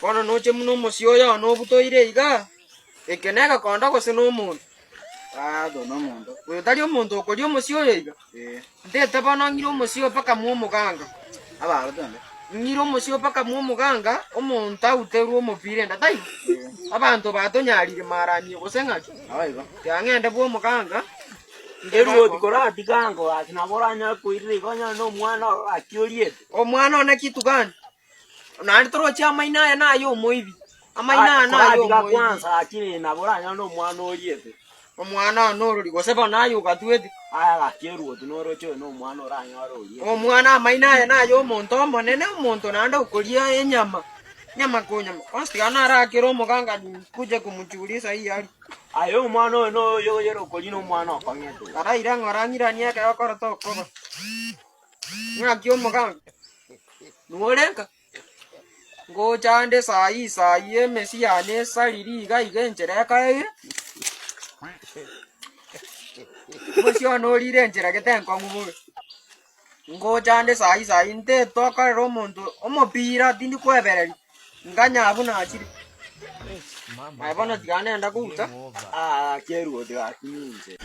Kono noche muno musio yo no butoire iga. Ekenega konda ko sino mundu. Do no mundo. Uyo tali omuntu okoli musio yo iga. Ndete bana ngiro musio paka mu muganga. Aba tonde. Ngiro musio paka mu muganga omuntu auteru omupire ndatai. Abantu batonyalire marani osengacho. Ayiba. Kyangende bwo muganga. Nderu odikora tikango atinaboranya kuiri konya no mwana akioliete. Omwana ona kitu gani? Nani toro cha maina ya nayo moibi. Amaina nayo moibi. Kwanza akiri naboranya no mwana oliete. Omwana no ri goseba nayo gatwete. Aya gakeru odinoro cho no mwana oranya oliete. Omwana amaina ya nayo monto monene monto nanda ukolia enyama. Nyama konyama. Konstiana arakiro muganga kuje kumuchuliza hii hali. Ayo mwana no yero kolino mwana opangeto. Ara irang orangira ni aka okoro to koba. Ngakyo muganga. Nuolenka. Ngo chande sai emesi ane saliri ga igenjera kae. Musio no lirenjera getenko ngubu. Ngo chande sai nte to ka romondo omopira tindi kwebereri. Nganya abuna achiri. Mabana tigane enda kuta. Keru odigakinze.